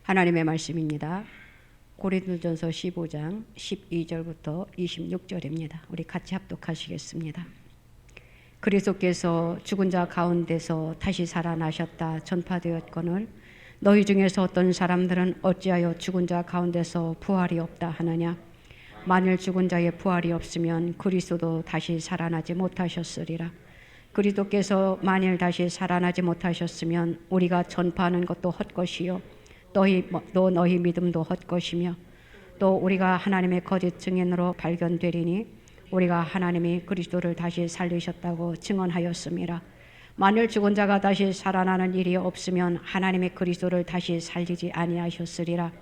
하나님의 말씀입니다. 고린도전서 15장 12절부터 26절입니다. 우리 같이 합독하시겠습니다. 그리스도께서 죽은 자 가운데서 다시 살아나셨다 전파되었거늘 너희 중에서 어떤 사람들은 어찌하여 죽은 자 가운데서 부활이 없다 하느냐. 만일 죽은 자의 부활이 없으면 그리스도도 다시 살아나지 못하셨으리라. 그리스도께서 만일 다시 살아나지 못하셨으면 우리가 전파하는 것도 헛것이요 또 너희 믿음도 헛것이며 또 우리가 하나님의 거짓 증인으로 발견되리니 우리가 하나님이 그리스도를 다시 살리셨다고 증언하였음이라. 만일 죽은 자가 다시 살아나는 일이 없으면 하나님이 그리스도를 다시 살리지 아니하셨으리라.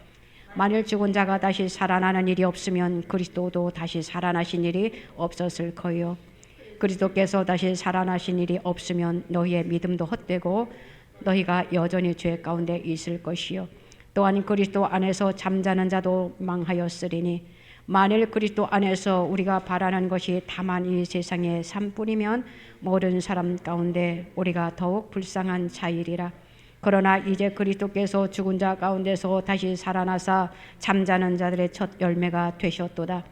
만일 죽은 자가 다시 살아나는 일이 없으면 그리스도도 다시 살아나신 일이 없었을 거요. 그리스도께서 다시 살아나신 일이 없으면 너희의 믿음도 헛되고 너희가 여전히 죄 가운데 있을 것이요. 또한 그리스도 안에서 잠자는 자도 망하였으리니 만일 그리스도 안에서 우리가 바라는 것이 다만 이 세상의 삶뿐이면 모든 사람 가운데 우리가 더욱 불쌍한 자이리라. 그러나 이제 그리스도께서 죽은 자 가운데서 다시 살아나사 잠자는 자들의 첫 열매가 되셨도다.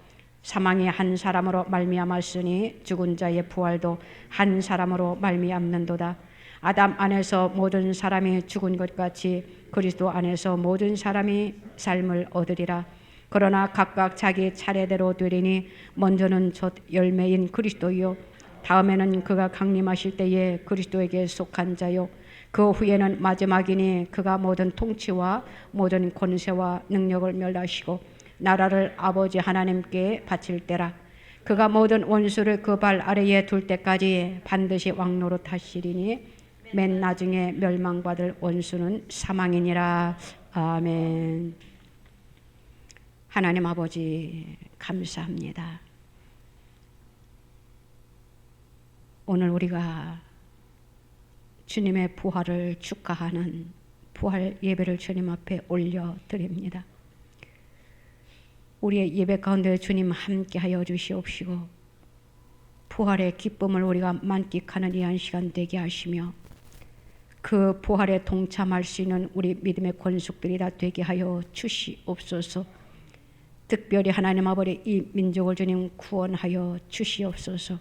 사망이 한 사람으로 말미암았으니 죽은 자의 부활도 한 사람으로 말미암는도다. 아담 안에서 모든 사람이 죽은 것 같이 그리스도 안에서 모든 사람이 삶을 얻으리라. 그러나 각각 자기 차례대로 되리니 먼저는 첫 열매인 그리스도요 다음에는 그가 강림하실 때에 그리스도에게 속한 자요 그 후에는 마지막이니 그가 모든 통치와 모든 권세와 능력을 멸하시고 나라를 아버지 하나님께 바칠 때라. 그가 모든 원수를 그 발 아래에 둘 때까지 반드시 왕노릇 하시리니 맨 나중에 멸망받을 원수는 사망이니라. 아멘. 하나님 아버지 감사합니다. 오늘 우리가 주님의 부활을 축하하는 부활 예배를 주님 앞에 올려드립니다. 우리의 예배 가운데 주님 함께하여 주시옵시고 부활의 기쁨을 우리가 만끽하는 이 한 시간 되게 하시며 그 부활에 동참할 수 있는 우리 믿음의 권속들이 다 되게 하여 주시옵소서. 특별히 하나님 아버지 이 민족을 주님 구원하여 주시옵소서.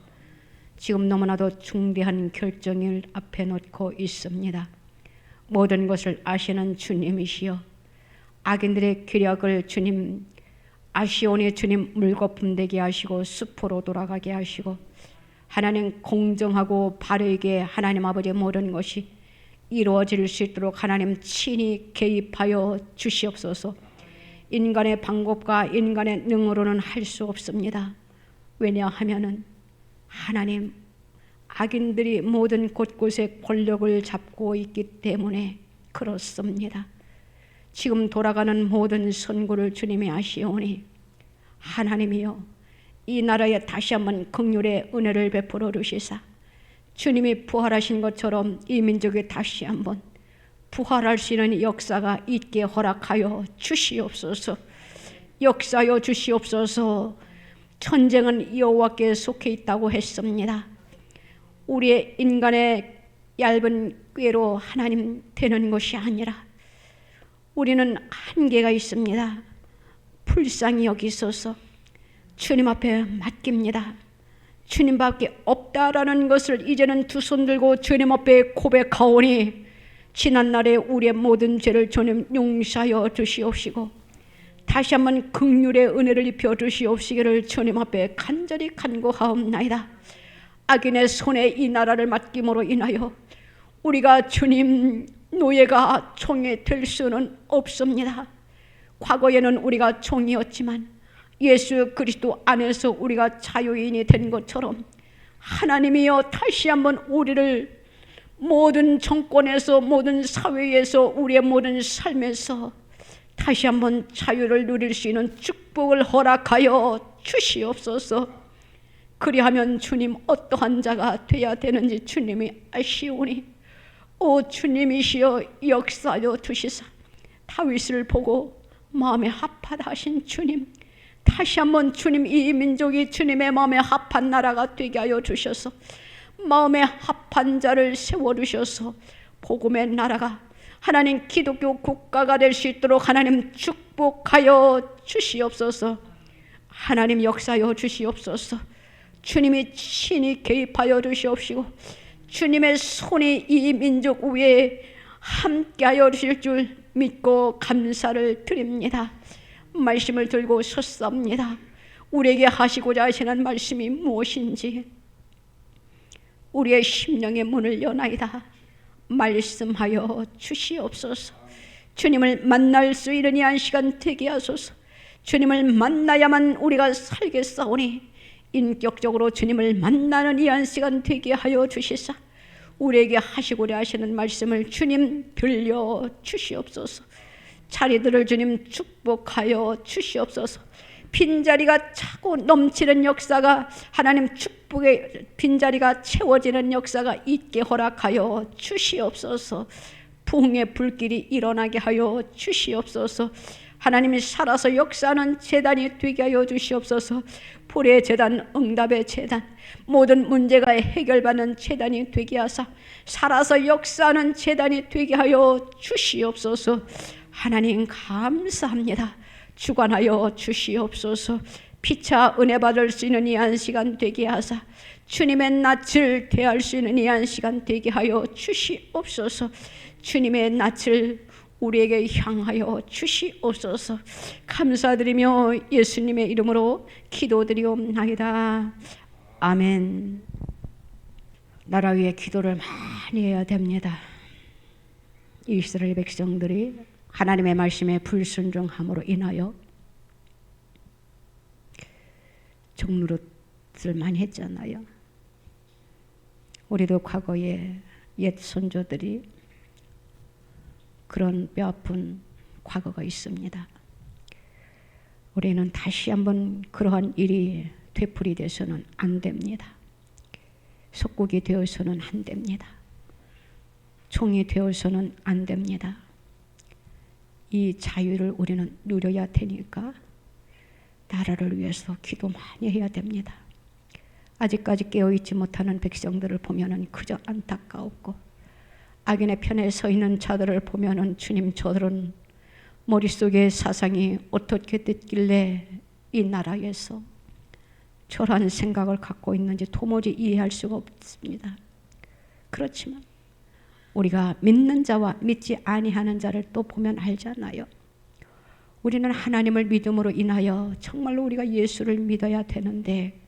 지금 너무나도 중대한 결정을 앞에 놓고 있습니다. 모든 것을 아시는 주님이시여 악인들의 기력을 주님 아시오니 주님 물거품 되게 하시고 숲으로 돌아가게 하시고 하나님 공정하고 바르게 하나님 아버지 모든 것이 이루어질 수 있도록 하나님 친히 개입하여 주시옵소서. 인간의 방법과 인간의 능으로는 할 수 없습니다. 왜냐하면은 하나님 악인들이 모든 곳곳에 권력을 잡고 있기 때문에 그렇습니다. 지금 돌아가는 모든 선고를 주님이 아시오니 하나님이여 이 나라에 다시 한번 긍휼의 은혜를 베풀어 주시사 주님이 부활하신 것처럼 이 민족에 다시 한번 부활할 수 있는 역사가 있게 허락하여 주시옵소서. 역사여 주시옵소서. 전쟁은 여호와께 속해 있다고 했습니다. 우리의 인간의 얇은 꾀로 하나님 되는 것이 아니라 우리는 한계가 있습니다. 불쌍히 여기소서. 주님 앞에 맡깁니다. 주님밖에 없다라는 것을 이제는 두 손 들고 주님 앞에 고백하오니 지난날에 우리의 모든 죄를 주님 용서하여 주시옵시고 다시 한번 긍휼의 은혜를 입혀 주시옵시기를 주님 앞에 간절히 간구하옵나이다. 악인의 손에 이 나라를 맡김으로 인하여 우리가 주님 노예가 종이 될 수는 없습니다. 과거에는 우리가 종이었지만 예수 그리스도 안에서 우리가 자유인이 된 것처럼 하나님이여 다시 한번 우리를 모든 정권에서 모든 사회에서 우리의 모든 삶에서 다시 한번 자유를 누릴 수 있는 축복을 허락하여 주시옵소서. 그리하면 주님 어떠한 자가 되어야 되는지 주님이 아시오니 오 주님이시여 역사여 주시사 다윗을 보고 마음에 합하다 하신 주님 다시 한번 주님 이 민족이 주님의 마음에 합한 나라가 되게 하여 주셔서 마음에 합한 자를 세워주셔서 복음의 나라가 하나님 기독교 국가가 될 수 있도록 하나님 축복하여 주시옵소서. 하나님 역사하여 주시옵소서. 주님이 친히 개입하여 주시옵시고 주님의 손이 이 민족 위에 함께하여 주실 줄 믿고 감사를 드립니다. 말씀을 들고 섰습니다. 우리에게 하시고자 하시는 말씀이 무엇인지 우리의 심령의 문을 여나이다. 말씀하여 주시옵소서. 주님을 만날 수 있는 이 한 시간 되게 하소서. 주님을 만나야만 우리가 살겠사오니 인격적으로 주님을 만나는 이 한 시간 되게 하여 주시사 우리에게 하시고자 하시는 말씀을 주님 들려 주시옵소서. 자리들을 주님 축복하여 주시옵소서. 빈자리가 차고 넘치는 역사가 하나님 축복의 빈자리가 채워지는 역사가 있게 허락하여 주시옵소서. 부흥의 불길이 일어나게 하여 주시옵소서. 하나님이 살아서 역사하는 제단이 되게 하여 주시옵소서. 불의 제단, 응답의 제단, 모든 문제가 해결받는 제단이 되게 하사 살아서 역사하는 제단이 되게 하여 주시옵소서. 하나님 감사합니다. 주관하여 주시옵소서. 피차 은혜 받을 수 있는 이 한 시간 되게 하사 주님의 낯을 대할 수 있는 이 한 시간 되게 하여 주시옵소서. 주님의 낯을 우리에게 향하여 주시옵소서. 감사드리며 예수님의 이름으로 기도드리옵나이다. 아멘. 나라 위에 기도를 많이 해야 됩니다. 이스라엘 백성들이 하나님의 말씀에 불순종함으로 인하여 종노릇을 많이 했잖아요. 우리도 과거에 옛 선조들이 그런 뼈아픈 과거가 있습니다. 우리는 다시 한번 그러한 일이 되풀이돼서는 안 됩니다. 속국이 되어서는 안 됩니다. 총이 되어서는 안 됩니다. 이 자유를 우리는 누려야 되니까 나라를 위해서 기도 많이 해야 됩니다. 아직까지 깨어있지 못하는 백성들을 보면은 그저 안타까웠고 악인의 편에 서 있는 자들을 보면은 주님 저들은 머릿속에 사상이 어떻게 됐길래 이 나라에서 저런 생각을 갖고 있는지 도무지 이해할 수가 없습니다. 그렇지만 우리가 믿는 자와 믿지 아니하는 자를 또 보면 알잖아요. 우리는 하나님을 믿음으로 인하여 정말로 우리가 예수를 믿어야 되는데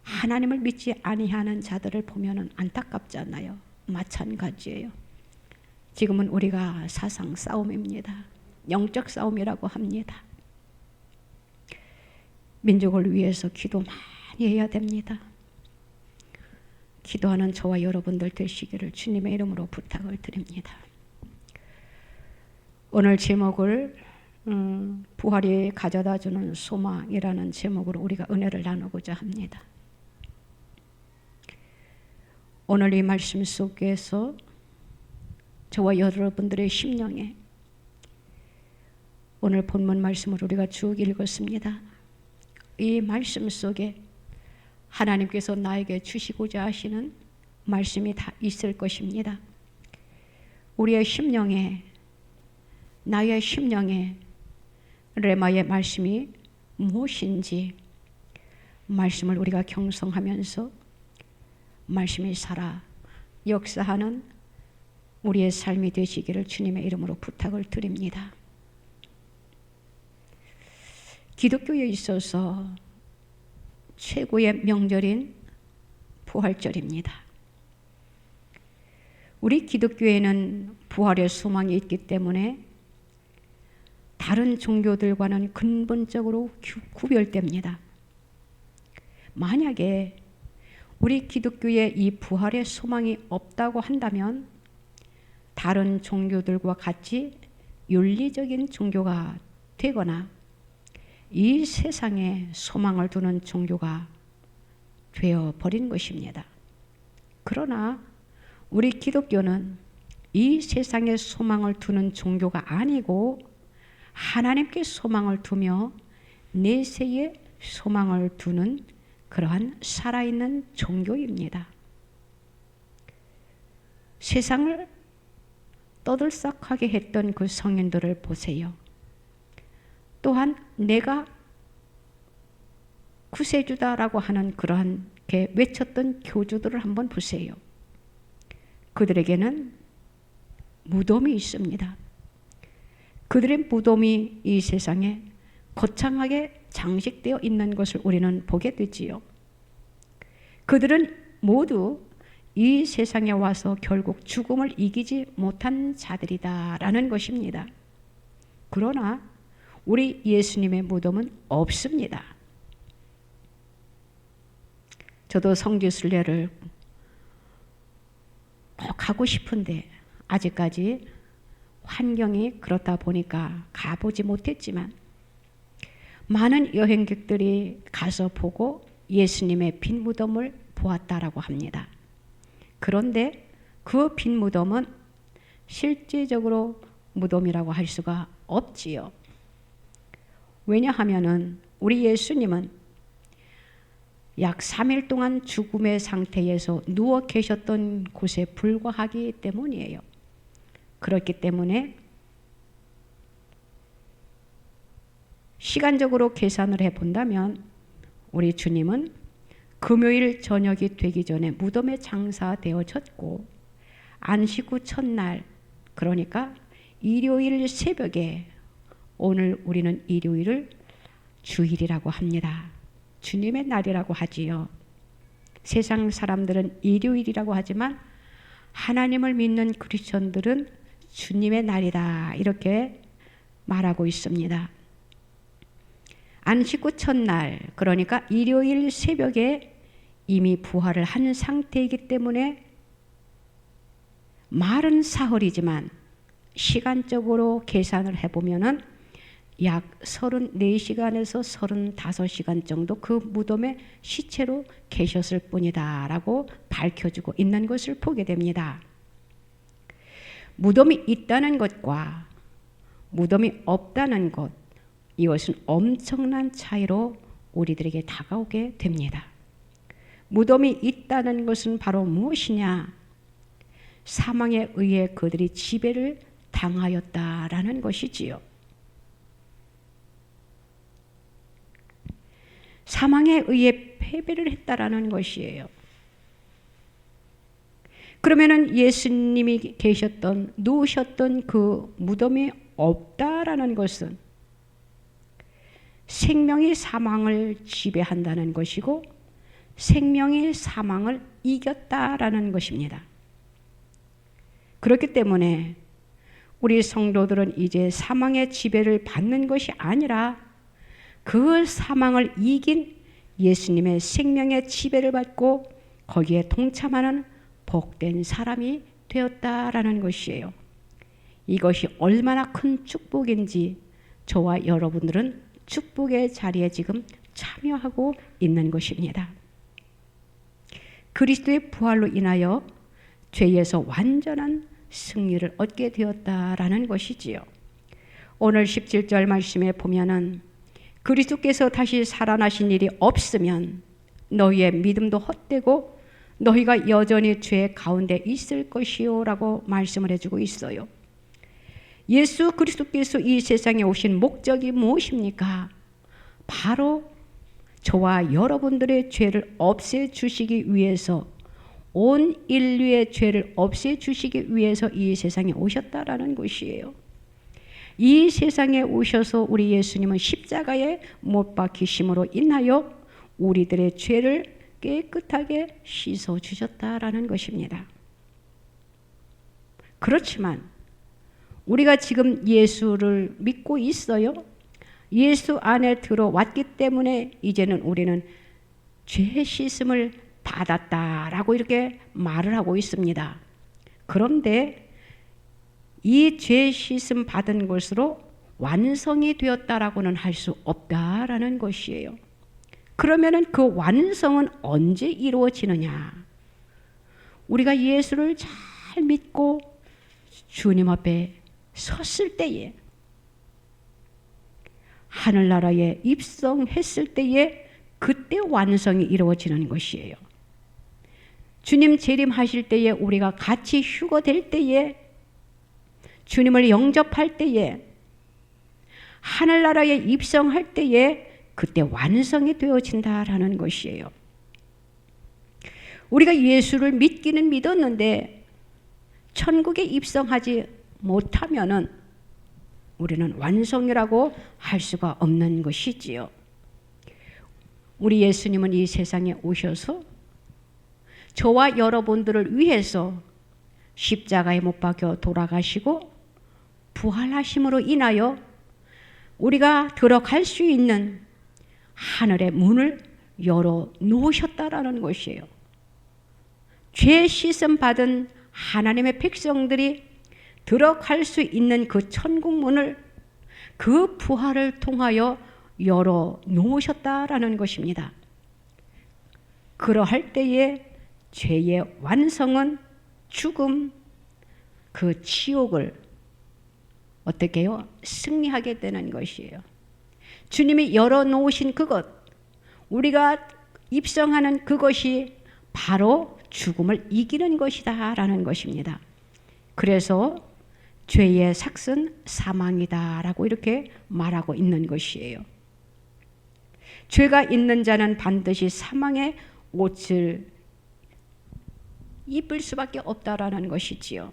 하나님을 믿지 아니하는 자들을 보면 안타깝잖아요. 마찬가지예요. 지금은 우리가 사상 싸움입니다. 영적 싸움이라고 합니다. 민족을 위해서 기도 많이 해야 됩니다. 기도하는 저와 여러분들 되시기를 주님의 이름으로 부탁을 드립니다. 오늘 제목을 부활이 가져다주는 소망이라는 제목으로 우리가 은혜를 나누고자 합니다. 오늘 이 말씀 속에서 저와 여러분들의 심령에 오늘 본문 말씀을 우리가 쭉 읽었습니다. 이 말씀 속에 하나님께서 나에게 주시고자 하시는 말씀이 다 있을 것입니다. 우리의 심령에, 나의 심령에 레마의 말씀이 무엇인지 말씀을 우리가 경성하면서 말씀이 살아 역사하는 우리의 삶이 되시기를 주님의 이름으로 부탁을 드립니다. 기독교에 있어서 최고의 명절인 부활절입니다. 우리 기독교에는 부활의 소망이 있기 때문에 다른 종교들과는 근본적으로 구별됩니다. 만약에 우리 기독교에 이 부활의 소망이 없다고 한다면 다른 종교들과 같이 윤리적인 종교가 되거나 이 세상에 소망을 두는 종교가 되어버린 것입니다. 그러나 우리 기독교는 이 세상에 소망을 두는 종교가 아니고 하나님께 소망을 두며 내세에 소망을 두는 그러한 살아있는 종교입니다. 세상을 떠들썩하게 했던 그 성인들을 보세요. 또한 내가 구세주다라고 하는 그러한 게 외쳤던 교주들을 한번 보세요. 그들에게는 무덤이 있습니다. 그들의 무덤이 이 세상에 거창하게 장식되어 있는 것을 우리는 보게 되지요. 그들은 모두 이 세상에 와서 결국 죽음을 이기지 못한 자들이다라는 것입니다. 그러나 우리 예수님의 무덤은 없습니다. 저도 성지순례를 꼭 하고 싶은데 아직까지 환경이 그렇다 보니까 가보지 못했지만 많은 여행객들이 가서 보고 예수님의 빈 무덤을 보았다라고 합니다. 그런데 그 빈 무덤은 실제적으로 무덤이라고 할 수가 없지요. 왜냐하면은 우리 예수님은 약 3일 동안 죽음의 상태에서 누워 계셨던 곳에 불과하기 때문이에요. 그렇기 때문에 시간적으로 계산을 해본다면 우리 주님은 금요일 저녁이 되기 전에 무덤에 장사되어졌고 안식 후 첫날, 그러니까 일요일 새벽에, 오늘 우리는 일요일을 주일이라고 합니다. 주님의 날이라고 하지요. 세상 사람들은 일요일이라고 하지만 하나님을 믿는 크리스천들은 주님의 날이다 이렇게 말하고 있습니다. 안식 후 첫날, 그러니까 일요일 새벽에 이미 부활을 한 상태이기 때문에 말은 사흘이지만 시간적으로 계산을 해보면은 약 34시간에서 35시간 정도 그 무덤에 시체로 계셨을 뿐이다 라고 밝혀주고 있는 것을 보게 됩니다. 무덤이 있다는 것과 무덤이 없다는 것, 이것은 엄청난 차이로 우리들에게 다가오게 됩니다. 무덤이 있다는 것은 바로 무엇이냐? 사망에 의해 그들이 지배를 당하였다라는 것이지요. 사망에 의해 패배를 했다라는 것이에요. 그러면은 예수님이 계셨던, 누우셨던 그 무덤이 없다라는 것은 생명이 사망을 지배한다는 것이고 생명이 사망을 이겼다라는 것입니다. 그렇기 때문에 우리 성도들은 이제 사망의 지배를 받는 것이 아니라 그 사망을 이긴 예수님의 생명의 지배를 받고 거기에 동참하는 복된 사람이 되었다라는 것이에요. 이것이 얼마나 큰 축복인지 저와 여러분들은 축복의 자리에 지금 참여하고 있는 것입니다. 그리스도의 부활로 인하여 죄에서 완전한 승리를 얻게 되었다라는 것이지요. 오늘 17절 말씀에 보면은 그리스도께서 다시 살아나신 일이 없으면 너희의 믿음도 헛되고 너희가 여전히 죄 가운데 있을 것이요 라고 말씀을 해주고 있어요. 예수 그리스도께서 이 세상에 오신 목적이 무엇입니까? 바로 저와 여러분들의 죄를 없애주시기 위해서, 온 인류의 죄를 없애주시기 위해서 이 세상에 오셨다라는 것이에요. 이 세상에 오셔서 우리 예수님은 십자가에 못 박히심으로 인하여 우리들의 죄를 깨끗하게 씻어주셨다라는 것입니다. 그렇지만 우리가 지금 예수를 믿고 있어요. 예수 안에 들어왔기 때문에 이제는 우리는 죄 씻음을 받았다라고 이렇게 말을 하고 있습니다. 그런데 이 죄 씻음 받은 것으로 완성이 되었다라고는 할 수 없다라는 것이에요. 그러면은 그 완성은 언제 이루어지느냐? 우리가 예수를 잘 믿고 주님 앞에 섰을 때에, 하늘나라에 입성했을 때에 그때 완성이 이루어지는 것이에요. 주님 재림하실 때에 우리가 같이 휴거될 때에 주님을 영접할 때에, 하늘나라에 입성할 때에 그때 완성이 되어진다라는 것이에요. 우리가 예수를 믿기는 믿었는데 천국에 입성하지 못하면은 우리는 완성이라고 할 수가 없는 것이지요. 우리 예수님은 이 세상에 오셔서 저와 여러분들을 위해서 십자가에 못 박혀 돌아가시고 부활하심으로 인하여 우리가 들어갈 수 있는 하늘의 문을 열어 놓으셨다라는 것이에요. 죄 씻음 받은 하나님의 백성들이 들어갈 수 있는 그 천국 문을 그 부활을 통하여 열어 놓으셨다라는 것입니다. 그러할 때에 죄의 완성은 죽음, 그 지옥을 어떻게 해요? 승리하게 되는 것이에요. 주님이 열어놓으신 그것, 우리가 입성하는 그것이 바로 죽음을 이기는 것이다 라는 것입니다. 그래서 죄의 삭은 사망이다 라고 이렇게 말하고 있는 것이에요. 죄가 있는 자는 반드시 사망의 옷을 입을 수밖에 없다라는 것이지요.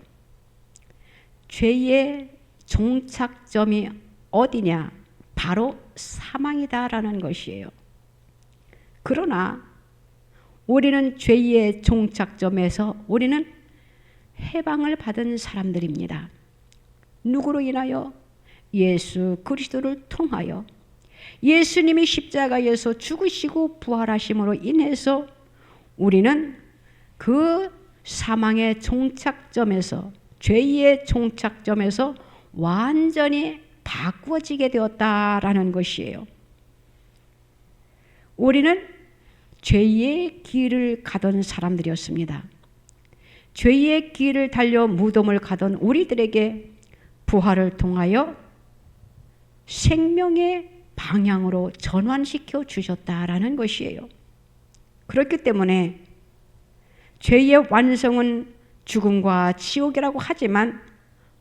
죄의 종착점이 어디냐? 바로 사망이다라는 것이에요. 그러나 우리는 죄의 종착점에서 우리는 해방을 받은 사람들입니다. 누구로 인하여? 예수 그리스도를 통하여 예수님이 십자가에서 죽으시고 부활하심으로 인해서 우리는 그 사망의 종착점에서, 죄의 종착점에서 완전히 바꾸어지게 되었다라는 것이에요. 우리는 죄의 길을 가던 사람들이었습니다. 죄의 길을 달려 무덤을 가던 우리들에게 부활을 통하여 생명의 방향으로 전환시켜 주셨다라는 것이에요. 그렇기 때문에 죄의 완성은 죽음과 지옥이라고 하지만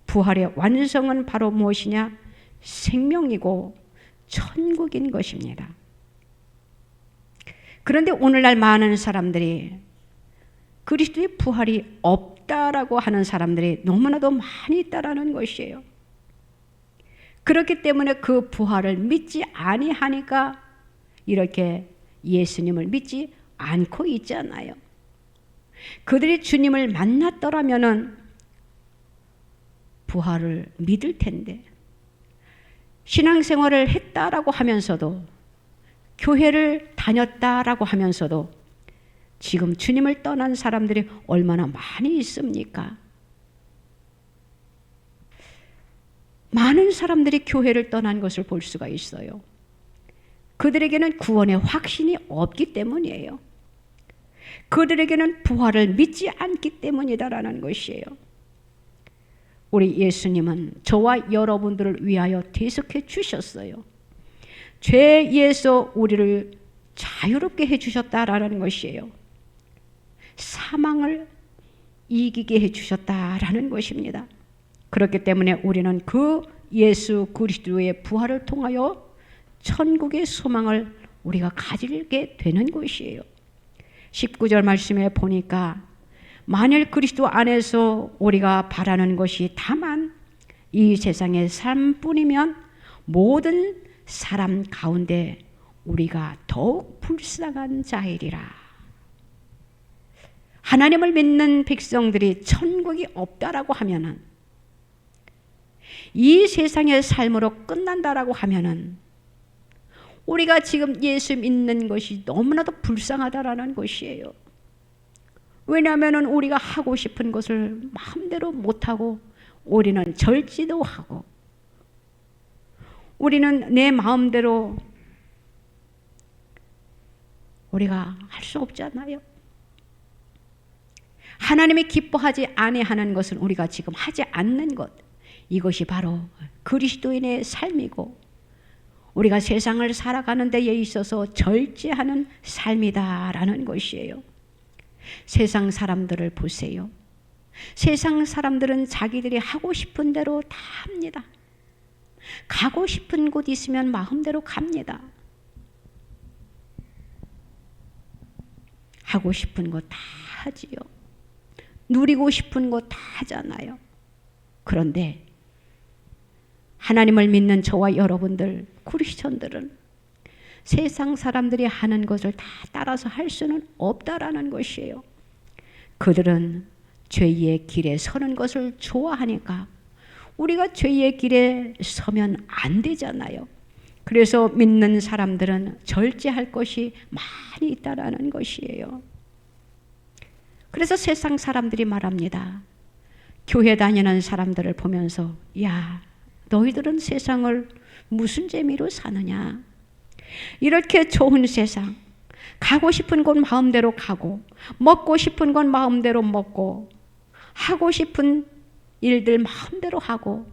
부활의 완성은 바로 무엇이냐? 생명이고 천국인 것입니다. 그런데 오늘날 많은 사람들이 그리스도의 부활이 없다라고 하는 사람들이 너무나도 많이 있다라는 것이에요. 그렇기 때문에 그 부활을 믿지 아니하니까 이렇게 예수님을 믿지 않고 있잖아요. 그들이 주님을 만났더라면은 부활을 믿을 텐데, 신앙생활을 했다라고 하면서도, 교회를 다녔다라고 하면서도 지금 주님을 떠난 사람들이 얼마나 많이 있습니까? 많은 사람들이 교회를 떠난 것을 볼 수가 있어요. 그들에게는 구원의 확신이 없기 때문이에요. 그들에게는 부활을 믿지 않기 때문이다라는 것이에요. 우리 예수님은 저와 여러분들을 위하여 대속해 주셨어요. 죄에서 우리를 자유롭게 해주셨다라는 것이에요. 사망을 이기게 해주셨다라는 것입니다. 그렇기 때문에 우리는 그 예수 그리스도의 부활을 통하여 천국의 소망을 우리가 가지게 되는 것이에요. 19절 말씀에 보니까 만일 그리스도 안에서 우리가 바라는 것이 다만 이 세상의 삶뿐이면 모든 사람 가운데 우리가 더욱 불쌍한 자이리라. 하나님을 믿는 백성들이 천국이 없다라고 하면은, 이 세상의 삶으로 끝난다라고 하면은 우리가 지금 예수 믿는 것이 너무나도 불쌍하다라는 것이에요. 왜냐하면 우리가 하고 싶은 것을 마음대로 못하고 우리는 절지도 하고 우리는 내 마음대로 우리가 할 수 없잖아요. 하나님이 기뻐하지 아니하는 것은 우리가 지금 하지 않는 것, 이것이 바로 그리스도인의 삶이고 우리가 세상을 살아가는 데에 있어서 절제하는 삶이다라는 것이에요. 세상 사람들을 보세요. 세상 사람들은 자기들이 하고 싶은 대로 다 합니다. 가고 싶은 곳 있으면 마음대로 갑니다. 하고 싶은 거 다 하지요. 누리고 싶은 거 다 하잖아요. 그런데 하나님을 믿는 저와 여러분들, 크리스천들은 세상 사람들이 하는 것을 다 따라서 할 수는 없다라는 것이에요. 그들은 죄의 길에 서는 것을 좋아하니까 우리가 죄의 길에 서면 안 되잖아요. 그래서 믿는 사람들은 절제할 것이 많이 있다라는 것이에요. 그래서 세상 사람들이 말합니다. 교회 다니는 사람들을 보면서 야, 너희들은 세상을 무슨 재미로 사느냐. 이렇게 좋은 세상, 가고 싶은 곳 마음대로 가고 먹고 싶은 건 마음대로 먹고 하고 싶은 일들 마음대로 하고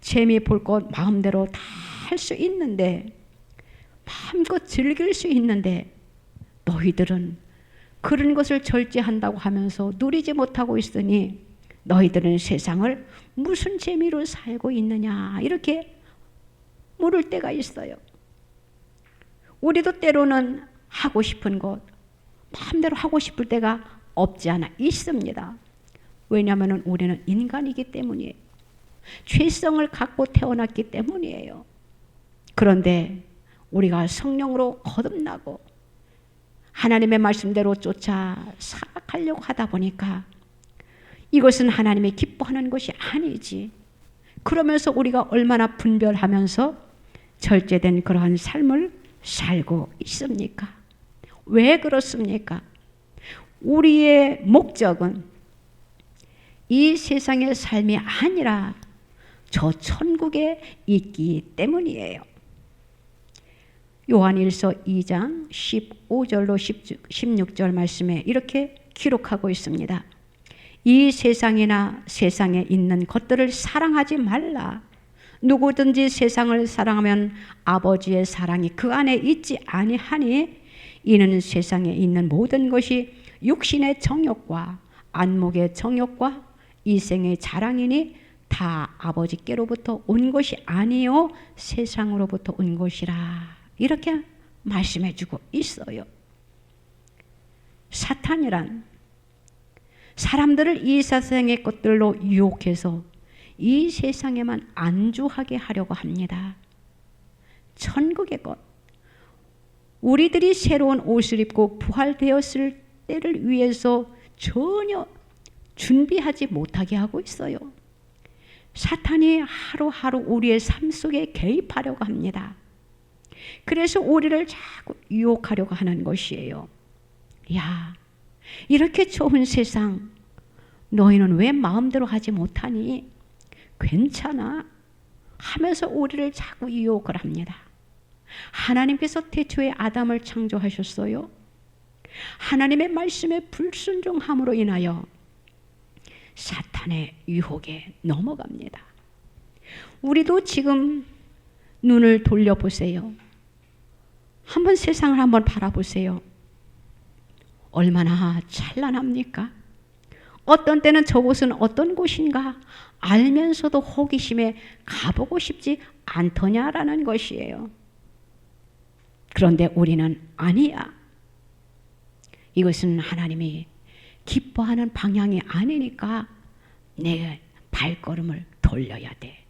재미 볼 것 마음대로 다 할 수 있는데 마음껏 즐길 수 있는데 너희들은 그런 것을 절제한다고 하면서 누리지 못하고 있으니 너희들은 세상을 무슨 재미로 살고 있느냐 이렇게 물을 때가 있어요. 우리도 때로는 하고 싶은 것 마음대로 하고 싶을 때가 없지 않아 있습니다. 왜냐하면 우리는 인간이기 때문이에요. 죄성을 갖고 태어났기 때문이에요. 그런데 우리가 성령으로 거듭나고 하나님의 말씀대로 쫓아 살아가려고 하다 보니까 이것은 하나님이 기뻐하는 것이 아니지. 그러면서 우리가 얼마나 분별하면서 절제된 그러한 삶을 살고 있습니까? 왜 그렇습니까? 우리의 목적은 이 세상의 삶이 아니라 저 천국에 있기 때문이에요. 요한일서 2장 15절로 16절 말씀에 이렇게 기록하고 있습니다. 이 세상이나 세상에 있는 것들을 사랑하지 말라. 누구든지 세상을 사랑하면 아버지의 사랑이 그 안에 있지 아니하니 이는 세상에 있는 모든 것이 육신의 정욕과 안목의 정욕과 이생의 자랑이니 다 아버지께로부터 온 것이 아니요 세상으로부터 온 것이라. 이렇게 말씀해 주고 있어요. 사탄이란 사람들을 이 세상의 것들로 유혹해서 이 세상에만 안주하게 하려고 합니다. 천국의 것, 우리들이 새로운 옷을 입고 부활되었을 때를 위해서 전혀 준비하지 못하게 하고 있어요. 사탄이 하루하루 우리의 삶 속에 개입하려고 합니다. 그래서 우리를 자꾸 유혹하려고 하는 것이에요. 야, 이렇게 좋은 세상 너희는 왜 마음대로 하지 못하니? 괜찮아 하면서 우리를 자꾸 유혹을 합니다. 하나님께서 태초에 아담을 창조하셨어요. 하나님의 말씀에 불순종함으로 인하여 사탄의 유혹에 넘어갑니다. 우리도 지금 눈을 돌려보세요. 한번 세상을 한번 바라보세요. 얼마나 찬란합니까? 어떤 때는 저곳은 어떤 곳인가 알면서도 호기심에 가보고 싶지 않더냐라는 것이에요. 그런데 우리는 아니야. 이것은 하나님이 기뻐하는 방향이 아니니까 내 발걸음을 돌려야 돼.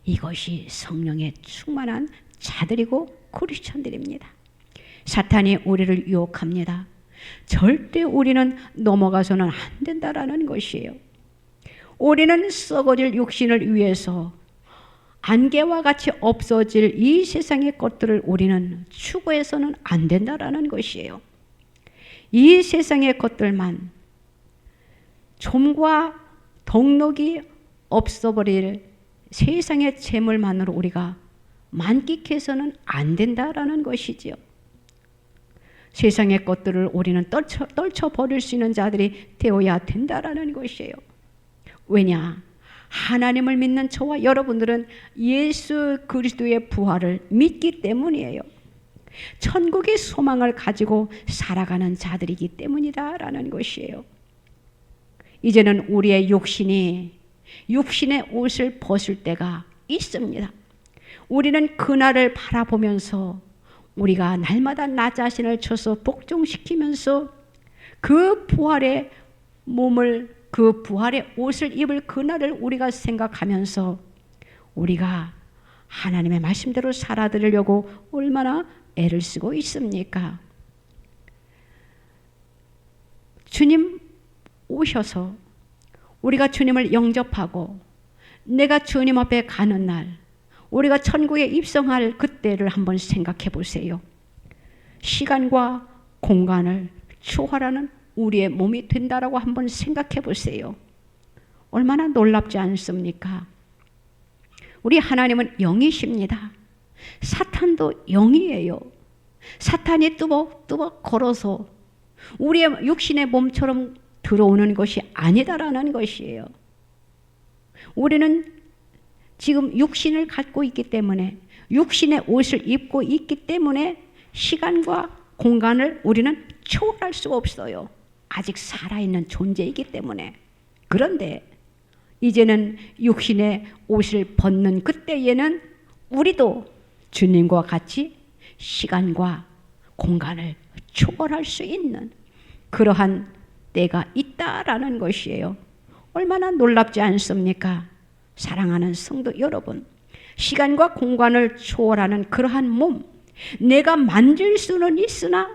이것이 성령에 충만한 자들이고 크리스천들입니다. 사탄이 우리를 유혹합니다. 절대 우리는 넘어가서는 안 된다라는 것이에요. 우리는 썩어질 육신을 위해서 안개와 같이 없어질 이 세상의 것들을 우리는 추구해서는 안 된다라는 것이에요. 이 세상의 것들만 좀과 덕록이 없어버릴 세상의 재물만으로 우리가 만끽해서는 안 된다라는 것이지요. 세상의 것들을 우리는 떨쳐버릴 수 있는 자들이 되어야 된다라는 것이에요. 왜냐? 하나님을 믿는 저와 여러분들은 예수 그리스도의 부활을 믿기 때문이에요. 천국의 소망을 가지고 살아가는 자들이기 때문이다라는 것이에요. 이제는 우리의 육신의 옷을 벗을 때가 있습니다. 우리는 그날을 바라보면서 우리가 날마다 나 자신을 쳐서 복종시키면서 그 부활의 몸을, 그 부활의 옷을 입을 그날을 우리가 생각하면서 우리가 하나님의 말씀대로 살아드리려고 얼마나 애를 쓰고 있습니까? 주님 오셔서 우리가 주님을 영접하고 내가 주님 앞에 가는 날, 우리가 천국에 입성할 그때를 한번 생각해 보세요. 시간과 공간을 초월하는 우리의 몸이 된다라고 한번 생각해 보세요. 얼마나 놀랍지 않습니까? 우리 하나님은 영이십니다. 사탄도 영이에요. 사탄이 뚜벅뚜벅 걸어서 우리의 육신의 몸처럼 들어오는 것이 아니다라는 것이에요. 우리는 지금 육신을 갖고 있기 때문에, 육신의 옷을 입고 있기 때문에 시간과 공간을 우리는 초월할 수가 없어요. 아직 살아있는 존재이기 때문에. 그런데 이제는 육신의 옷을 벗는 그때에는 우리도 주님과 같이 시간과 공간을 초월할 수 있는 그러한 때가 있다라는 것이에요. 얼마나 놀랍지 않습니까? 사랑하는 성도 여러분, 시간과 공간을 초월하는 그러한 몸, 내가 만질 수는 있으나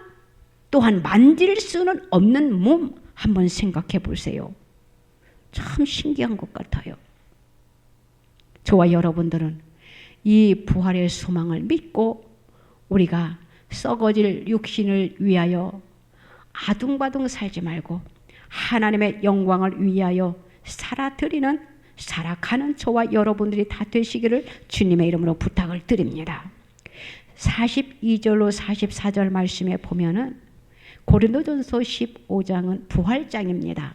또한 만질 수는 없는 몸 한번 생각해 보세요. 참 신기한 것 같아요. 저와 여러분들은 이 부활의 소망을 믿고 우리가 썩어질 육신을 위하여 아둥바둥 살지 말고 하나님의 영광을 위하여 살아가는 저와 여러분들이 다 되시기를 주님의 이름으로 부탁을 드립니다. 42절로 44절 말씀에 보면은 고린도전서 15장은 부활장입니다.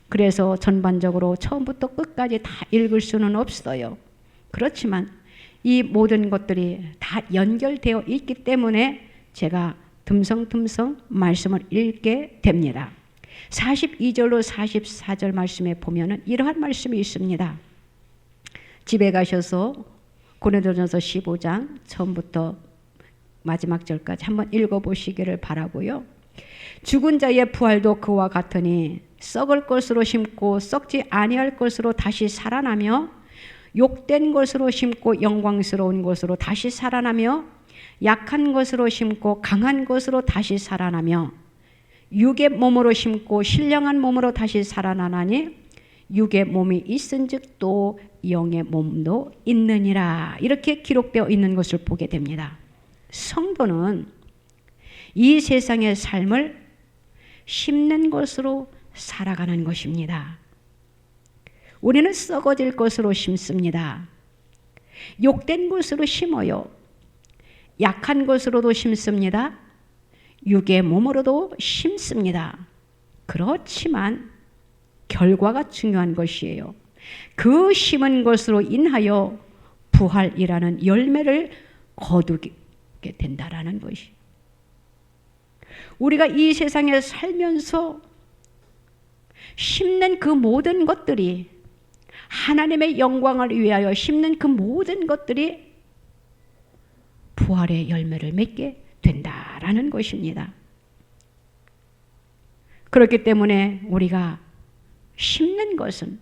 그래서 전반적으로 처음부터 끝까지 다 읽을 수는 없어요. 그렇지만 이 모든 것들이 다 연결되어 있기 때문에 제가 듬성듬성 말씀을 읽게 됩니다. 42절로 44절 말씀에 보면은 이러한 말씀이 있습니다. 집에 가셔서 고린도전서 15장 처음부터 마지막 절까지 한번 읽어보시기를 바라고요. 죽은 자의 부활도 그와 같으니 썩을 것으로 심고 썩지 아니할 것으로 다시 살아나며 욕된 것으로 심고 영광스러운 것으로 다시 살아나며 약한 것으로 심고 강한 것으로 다시 살아나며 육의 몸으로 심고 신령한 몸으로 다시 살아나나니 육의 몸이 있은즉 또 영의 몸도 있느니라. 이렇게 기록되어 있는 것을 보게 됩니다. 성도는 이 세상의 삶을 심는 것으로 살아가는 것입니다. 우리는 썩어질 것으로 심습니다. 욕된 것으로 심어요. 약한 것으로도 심습니다. 육의 몸으로도 심습니다. 그렇지만 결과가 중요한 것이에요. 그 심은 것으로 인하여 부활이라는 열매를 거두게 된다라는 것이. 우리가 이 세상에 살면서 심는 그 모든 것들이, 하나님의 영광을 위하여 심는 그 모든 것들이 부활의 열매를 맺게 된다라는 것입니다. 그렇기 때문에 우리가 심는 것은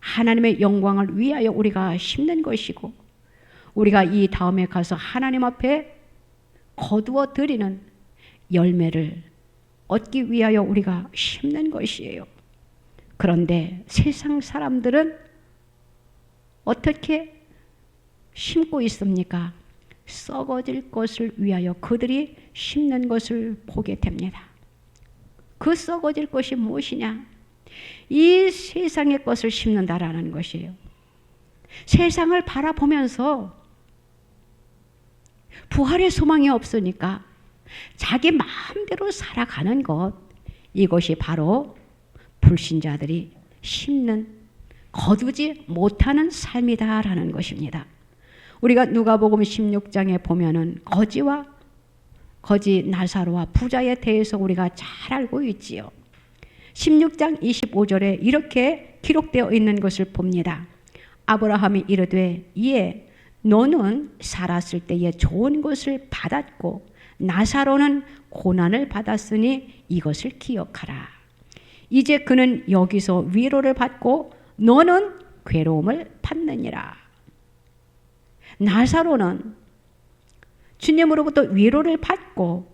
하나님의 영광을 위하여 우리가 심는 것이고, 우리가 이 다음에 가서 하나님 앞에 거두어 드리는 열매를 얻기 위하여 우리가 심는 것이에요. 그런데 세상 사람들은 어떻게 심고 있습니까? 썩어질 것을 위하여 그들이 심는 것을 보게 됩니다. 그 썩어질 것이 무엇이냐? 이 세상의 것을 심는다라는 것이에요. 세상을 바라보면서 부활의 소망이 없으니까 자기 마음대로 살아가는 것, 이것이 바로 불신자들이 심는, 거두지 못하는 삶이다라는 것입니다. 우리가 누가복음 16장에 보면은 거지 나사로와 부자에 대해서 우리가 잘 알고 있지요. 16장 25절에 이렇게 기록되어 있는 것을 봅니다. 아브라함이 이르되 이에 너는 살았을 때에 좋은 것을 받았고 나사로는 고난을 받았으니 이것을 기억하라. 이제 그는 여기서 위로를 받고 너는 괴로움을 받느니라. 나사로는 주님으로부터 위로를 받고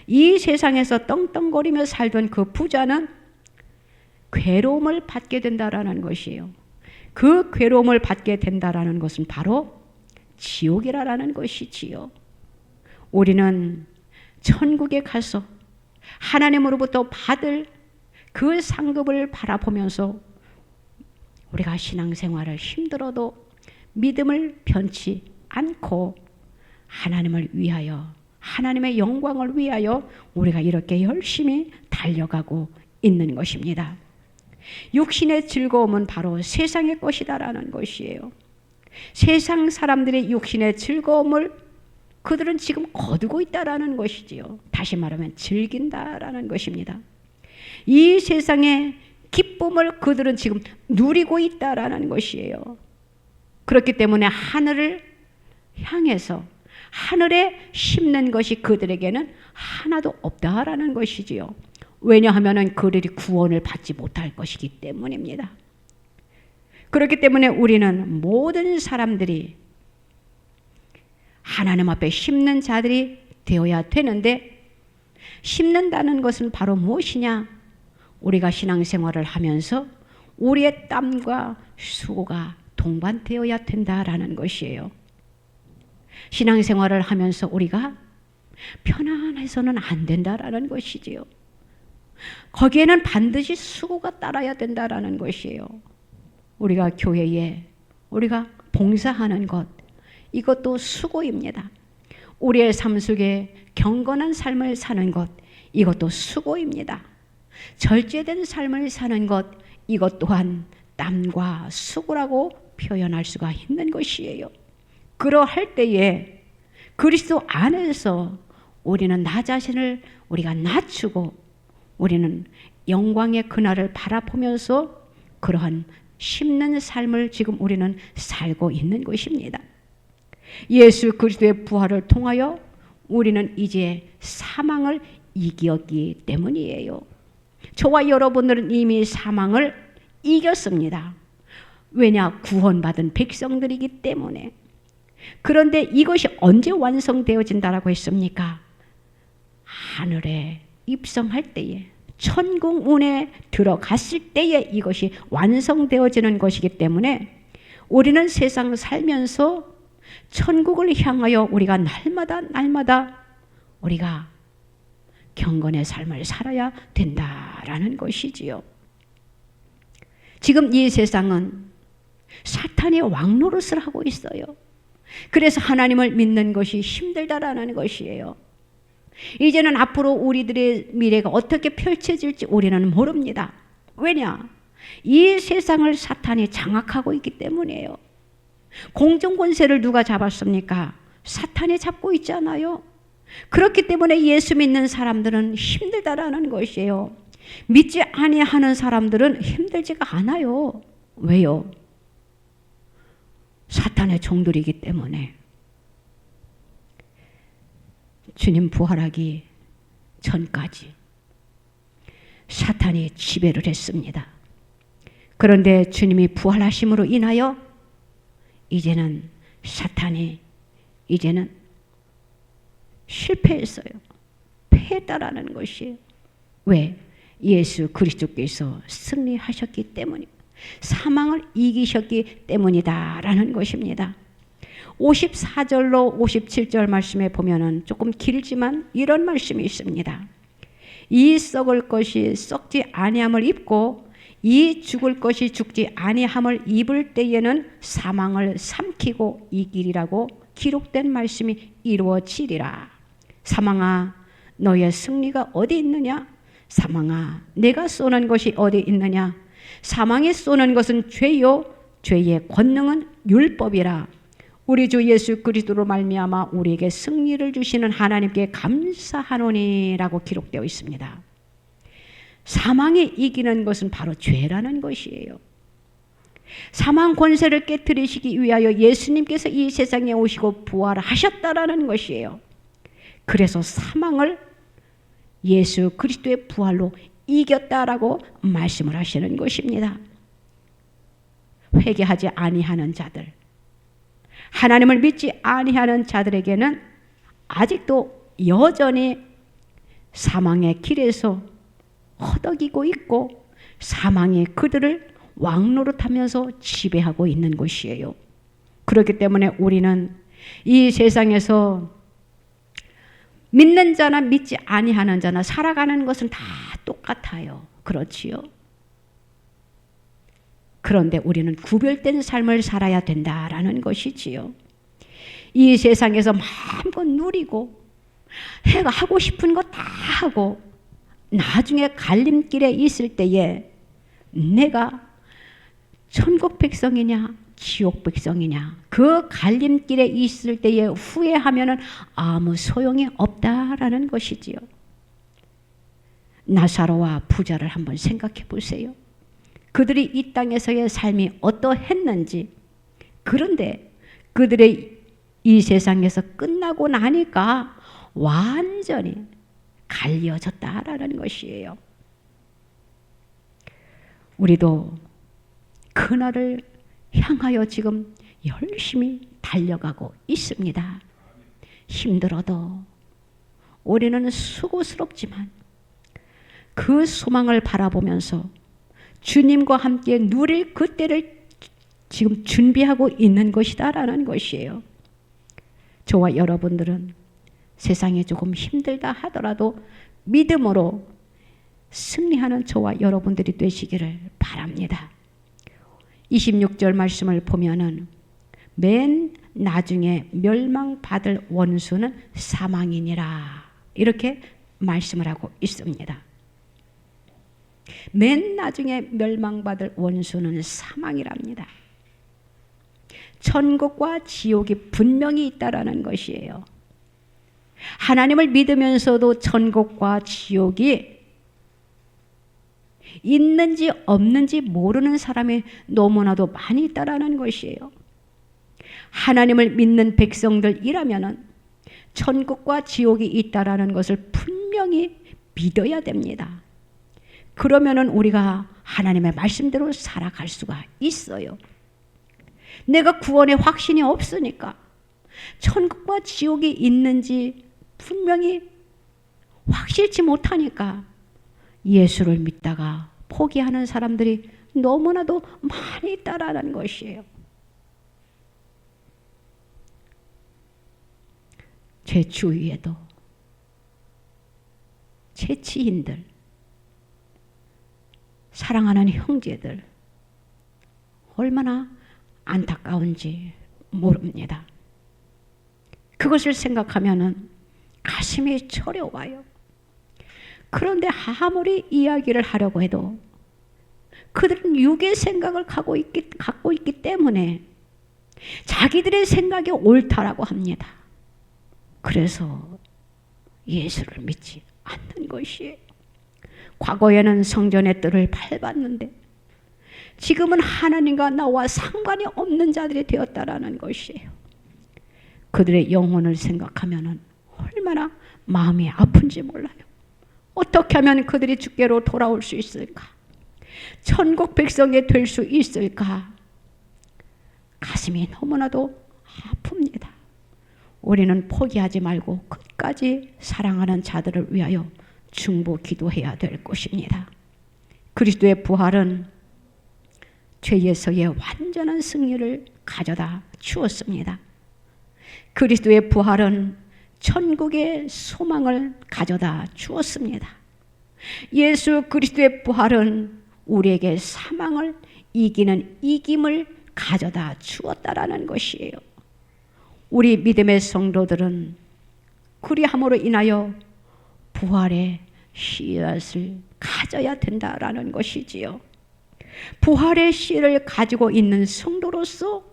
이 세상에서 떵떵거리며 살던 그 부자는 괴로움을 받게 된다라는 것이에요. 그 괴로움을 받게 된다라는 것은 바로 지옥이라는 것이지요. 우리는 천국에 가서 하나님으로부터 받을 그 상급을 바라보면서 우리가 신앙생활을 힘들어도 믿음을 변치 않고 하나님을 위하여, 하나님의 영광을 위하여 우리가 이렇게 열심히 달려가고 있는 것입니다. 육신의 즐거움은 바로 세상의 것이다라는 것이에요. 세상 사람들의 육신의 즐거움을 그들은 지금 거두고 있다라는 것이지요. 다시 말하면 즐긴다라는 것입니다. 이 세상의 기쁨을 그들은 지금 누리고 있다라는 것이에요. 그렇기 때문에 하늘을 향해서 하늘에 심는 것이 그들에게는 하나도 없다라는 것이지요. 왜냐하면 그들이 구원을 받지 못할 것이기 때문입니다. 그렇기 때문에 우리는 모든 사람들이 하나님 앞에 심는 자들이 되어야 되는데, 심는다는 것은 바로 무엇이냐? 우리가 신앙생활을 하면서 우리의 땀과 수고가 동반되어야 된다라는 것이에요. 신앙생활을 하면서 우리가 편안해서는 안 된다라는 것이지요. 거기에는 반드시 수고가 따라야 된다라는 것이에요. 우리가 교회에 우리가 봉사하는 것, 이것도 수고입니다. 우리의 삶 속에 경건한 삶을 사는 것, 이것도 수고입니다. 절제된 삶을 사는 것, 이것 또한 땀과 수고라고 표현할 수가 있는 것이에요. 그러할 때에 그리스도 안에서 우리는 나 자신을 우리가 낮추고 우리는 영광의 그날을 바라보면서 그러한 심는 삶을 지금 우리는 살고 있는 것입니다. 예수 그리스도의 부활을 통하여 우리는 이제 사망을 이겼기 때문이에요. 저와 여러분들은 이미 사망을 이겼습니다. 왜냐? 구원받은 백성들이기 때문에. 그런데 이것이 언제 완성되어진다라고 했습니까? 하늘에 입성할 때에, 천국 문에 들어갔을 때에 이것이 완성되어지는 것이기 때문에 우리는 세상을 살면서 천국을 향하여 우리가 날마다 우리가 경건의 삶을 살아야 된다라는 것이지요. 지금 이 세상은 사탄이 왕노릇을 하고 있어요. 그래서 하나님을 믿는 것이 힘들다라는 것이에요. 이제는 앞으로 우리들의 미래가 어떻게 펼쳐질지 우리는 모릅니다. 왜냐? 이 세상을 사탄이 장악하고 있기 때문이에요. 공정권세를 누가 잡았습니까? 사탄이 잡고 있잖아요. 그렇기 때문에 예수 믿는 사람들은 힘들다라는 것이에요. 믿지 아니하는 사람들은 힘들지가 않아요. 왜요? 사탄의 종들이기 때문에. 주님 부활하기 전까지 사탄이 지배를 했습니다. 그런데 주님이 부활하심으로 인하여 이제는 사탄이 이제는 실패했어요. 패했다라는 것이에요. 왜? 예수 그리스도께서 승리하셨기 때문입니다. 사망을 이기셨기 때문이다라는 것입니다. 54절로 57절 말씀에 보면은 조금 길지만 이런 말씀이 있습니다. 이 썩을 것이 썩지 아니함을 입고 이 죽을 것이 죽지 아니함을 입을 때에는 사망을 삼키고 이기리라고 기록된 말씀이 이루어지리라. 사망아, 너의 승리가 어디 있느냐? 사망아, 내가 쏘는 것이 어디 있느냐? 사망이 쏘는 것은 죄요, 죄의 권능은 율법이라. 우리 주 예수 그리스도로 말미암아 우리에게 승리를 주시는 하나님께 감사하노니라고 기록되어 있습니다. 사망이 이기는 것은 바로 죄라는 것이에요. 사망 권세를 깨뜨리시기 위하여 예수님께서 이 세상에 오시고 부활하셨다라는 것이에요. 그래서 사망을 예수 그리스도의 부활로 이겼다라고 말씀을 하시는 것입니다. 회개하지 아니하는 자들, 하나님을 믿지 아니하는 자들에게는 아직도 여전히 사망의 길에서 허덕이고 있고 사망이 그들을 왕노릇하면서 지배하고 있는 것이에요. 그렇기 때문에 우리는 이 세상에서 믿는 자나 믿지 아니하는 자나 살아가는 것은 다 똑같아요. 그렇지요? 그런데 우리는 구별된 삶을 살아야 된다라는 것이지요. 이 세상에서 마음껏 누리고 해가 하고 싶은 거 다 하고 나중에 갈림길에 있을 때에 내가 천국 백성이냐 지옥 백성이냐 그 갈림길에 있을 때에 후회하면은 아무 소용이 없다라는 것이지요. 나사로와 부자를 한번 생각해 보세요. 그들이 이 땅에서의 삶이 어떠했는지, 그런데 그들의 이 세상에서 끝나고 나니까 완전히 갈려졌다라는 것이에요. 우리도 그날을 향하여 지금 열심히 달려가고 있습니다. 힘들어도 우리는 수고스럽지만 그 소망을 바라보면서 주님과 함께 누릴 그때를 지금 준비하고 있는 것이다라는 것이에요. 저와 여러분들은 세상이 조금 힘들다 하더라도 믿음으로 승리하는 저와 여러분들이 되시기를 바랍니다. 26절 말씀을 보면은 맨 나중에 멸망받을 원수는 사망이니라 이렇게 말씀을 하고 있습니다. 맨 나중에 멸망받을 원수는 사망이랍니다. 천국과 지옥이 분명히 있다라는 것이에요. 하나님을 믿으면서도 천국과 지옥이 있는지 없는지 모르는 사람이 너무나도 많이 있다라는 것이에요. 하나님을 믿는 백성들이라면 천국과 지옥이 있다라는 것을 분명히 믿어야 됩니다. 그러면은 우리가 하나님의 말씀대로 살아갈 수가 있어요. 내가 구원의 확신이 없으니까 천국과 지옥이 있는지 분명히 확실치 못하니까 예수를 믿다가 포기하는 사람들이 너무나도 많이 있다라는 것이에요. 제 주위에도 제 지인들, 사랑하는 형제들 얼마나 안타까운지 모릅니다. 그것을 생각하면은 가슴이 저려와요. 그런데 아무리 이야기를 하려고 해도 그들은 육의 생각을 갖고 있기 때문에 자기들의 생각이 옳다라고 합니다. 그래서 예수를 믿지 않는 것이에요. 과거에는 성전의 뜰을 밟았는데 지금은 하나님과 나와 상관이 없는 자들이 되었다라는 것이에요. 그들의 영혼을 생각하면 얼마나 마음이 아픈지 몰라요. 어떻게 하면 그들이 주께로 돌아올 수 있을까? 천국 백성이 될 수 있을까? 가슴이 너무나도 아픕니다. 우리는 포기하지 말고 끝까지 사랑하는 자들을 위하여 중보 기도해야 될 것입니다. 그리스도의 부활은 죄에서의 완전한 승리를 가져다 주었습니다. 그리스도의 부활은 천국의 소망을 가져다 주었습니다. 예수 그리스도의 부활은 우리에게 사망을 이기는 이김을 가져다 주었다라는 것이에요. 우리 믿음의 성도들은 그리함으로 인하여 부활의 씨앗을 가져야 된다라는 것이지요. 부활의 씨를 가지고 있는 성도로서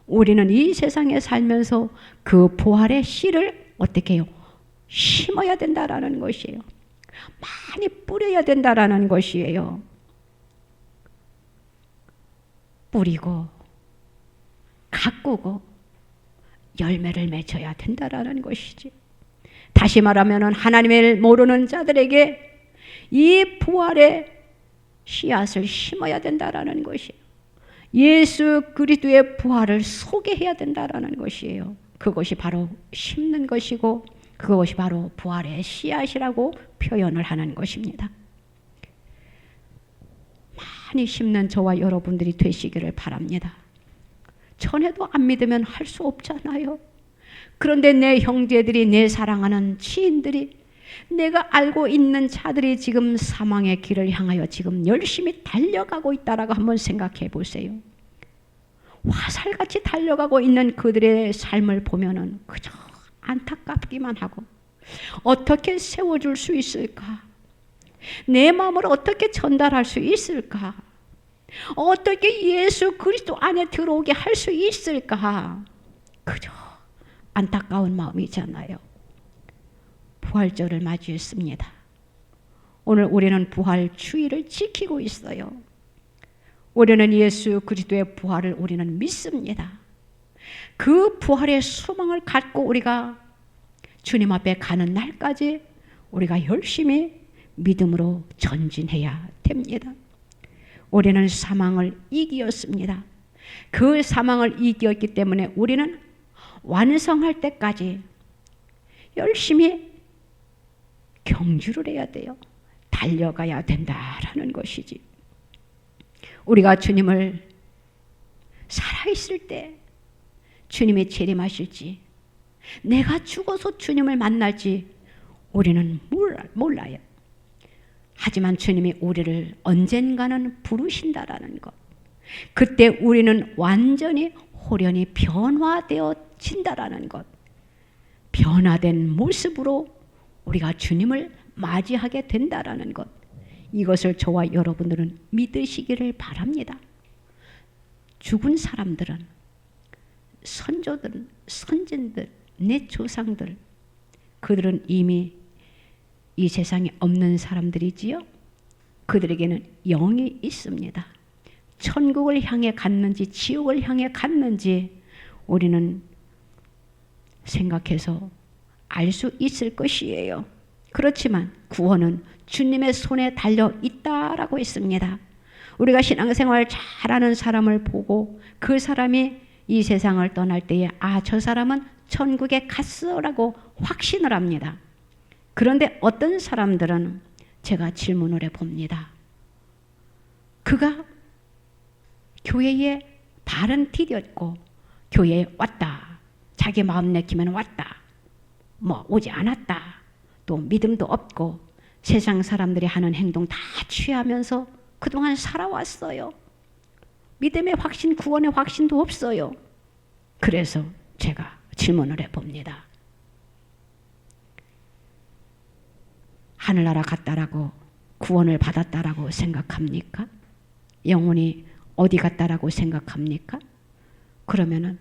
우리는 이 세상에 살면서 그 부활의 씨를 어떻게 해요? 심어야 된다라는 것이에요. 많이 뿌려야 된다라는 것이에요. 뿌리고 가꾸고 열매를 맺어야 된다라는 것이지. 다시 말하면 하나님을 모르는 자들에게 이 부활의 씨앗을 심어야 된다라는 것이에요. 예수 그리스도의 부활을 소개해야 된다라는 것이에요. 그것이 바로 심는 것이고 그것이 바로 부활의 씨앗이라고 표현을 하는 것입니다. 많이 심는 저와 여러분들이 되시기를 바랍니다. 전에도 안 믿으면 할 수 없잖아요. 그런데 내 형제들이, 내 사랑하는 지인들이, 내가 알고 있는 자들이 지금 사망의 길을 향하여 지금 열심히 달려가고 있다라고 한번 생각해 보세요. 화살같이 달려가고 있는 그들의 삶을 보면은 그저 안타깝기만 하고, 어떻게 세워줄 수 있을까? 내 마음을 어떻게 전달할 수 있을까? 어떻게 예수 그리스도 안에 들어오게 할 수 있을까? 그저 안타까운 마음이잖아요. 부활절을 맞이했습니다. 오늘 우리는 부활 주일을 지키고 있어요. 우리는 예수 그리스도의 부활을 우리는 믿습니다. 그 부활의 소망을 갖고 우리가 주님 앞에 가는 날까지 우리가 열심히 믿음으로 전진해야 됩니다. 우리는 사망을 이기었습니다. 그 사망을 이기었기 때문에 우리는 완성할 때까지 열심히 경주를 해야 돼요. 달려가야 된다라는 것이지. 우리가 주님을 살아있을 때 주님이 재림하실지, 내가 죽어서 주님을 만날지 우리는 몰라요. 하지만 주님이 우리를 언젠가는 부르신다라는 것, 그때 우리는 완전히 호련히 변화되어진다라는 것, 변화된 모습으로 우리가 주님을 맞이하게 된다라는 것, 이것을 저와 여러분들은 믿으시기를 바랍니다. 죽은 사람들은, 선조들은, 선진들, 내 조상들, 그들은 이미 이 세상에 없는 사람들이지요. 그들에게는 영이 있습니다. 천국을 향해 갔는지 지옥을 향해 갔는지 우리는 생각해서 알 수 있을 것이에요. 그렇지만 구원은 주님의 손에 달려 있다라고 했습니다. 우리가 신앙생활 잘하는 사람을 보고 그 사람이 이 세상을 떠날 때에 저 사람은 천국에 갔어라고 확신을 합니다. 그런데 어떤 사람들은 제가 질문을 해봅니다. 그가 교회에 발은 디뎠고 교회에 왔다, 자기 마음 내키면 왔다, 오지 않았다, 또 믿음도 없고 세상 사람들이 하는 행동 다 취하면서 그동안 살아왔어요. 믿음의 확신, 구원의 확신도 없어요. 그래서 제가 질문을 해봅니다. 하늘나라 갔다라고 구원을 받았다라고 생각합니까? 영혼이 어디 갔다라고 생각합니까? 그러면은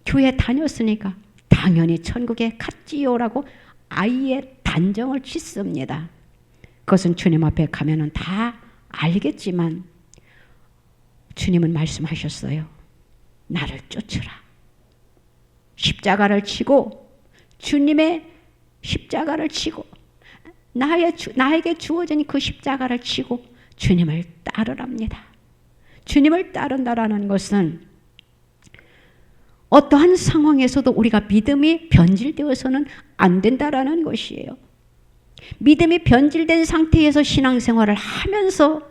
교회 다녔으니까 당연히 천국에 갔지요라고 아예 단정을 짓습니다. 그것은 주님 앞에 가면은 다 알겠지만 주님은 말씀하셨어요. 나를 쫓으라. 십자가를 치고, 주님의 십자가를 치고, 나에게 주어진 그 십자가를 치고 주님을 따르랍니다. 주님을 따른다라는 것은 어떠한 상황에서도 우리가 믿음이 변질되어서는 안 된다라는 것이에요. 믿음이 변질된 상태에서 신앙생활을 하면서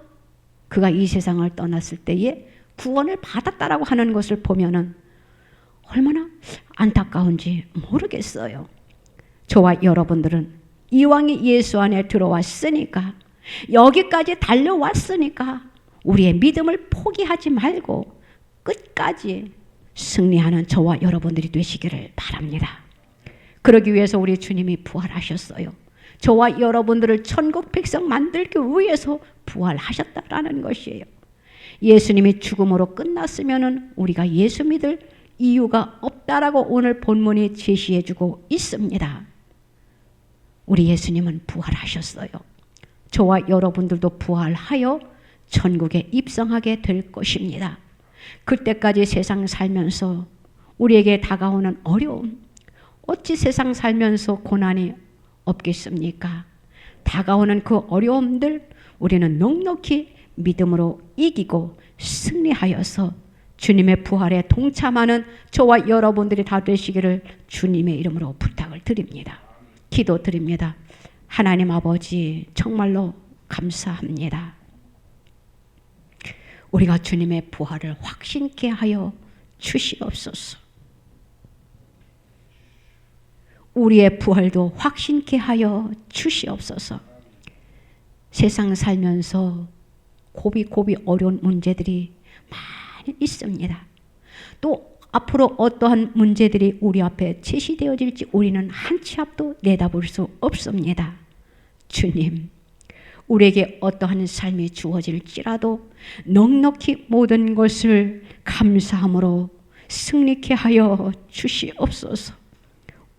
그가 이 세상을 떠났을 때에 구원을 받았다라고 하는 것을 보면은 얼마나 안타까운지 모르겠어요. 저와 여러분들은 이왕이 예수 안에 들어왔으니까, 여기까지 달려왔으니까 우리의 믿음을 포기하지 말고 끝까지 승리하는 저와 여러분들이 되시기를 바랍니다. 그러기 위해서 우리 주님이 부활하셨어요. 저와 여러분들을 천국 백성 만들기 위해서 부활하셨다라는 것이에요. 예수님이 죽음으로 끝났으면은 우리가 예수 믿을 이유가 없다라고 오늘 본문이 제시해주고 있습니다. 우리 예수님은 부활하셨어요. 저와 여러분들도 부활하여 천국에 입성하게 될 것입니다. 그때까지 세상 살면서 우리에게 다가오는 어려움, 어찌 세상 살면서 고난이 없겠습니까? 다가오는 그 어려움들 우리는 넉넉히 믿음으로 이기고 승리하여서 주님의 부활에 동참하는 저와 여러분들이 다 되시기를 주님의 이름으로 부탁을 드립니다. 기도드립니다. 하나님 아버지, 정말로 감사합니다. 우리가 주님의 부활을 확신케 하여 주시옵소서. 우리의 부활도 확신케 하여 주시옵소서. 세상 살면서 고비 어려운 문제들이 많이 있습니다. 또 앞으로 어떠한 문제들이 우리 앞에 제시되어질지 우리는 한 치 앞도 내다볼 수 없습니다. 주님, 우리에게 어떠한 삶이 주어질지라도 넉넉히 모든 것을 감사함으로 승리케 하여 주시옵소서.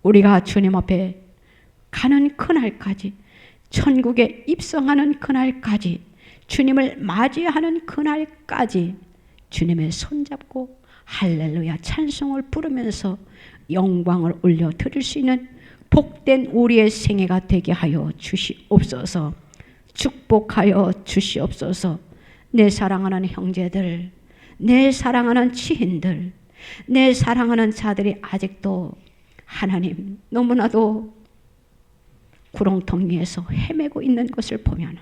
우리가 주님 앞에 가는 그날까지, 천국에 입성하는 그날까지, 주님을 맞이하는 그날까지 주님의 손잡고 할렐루야 찬송을 부르면서 영광을 올려 드릴 수 있는 복된 우리의 생애가 되게 하여 주시옵소서. 축복하여 주시옵소서. 내 사랑하는 형제들, 내 사랑하는 지인들, 내 사랑하는 자들이 아직도 하나님 너무나도 구렁텅 위에서 헤매고 있는 것을 보면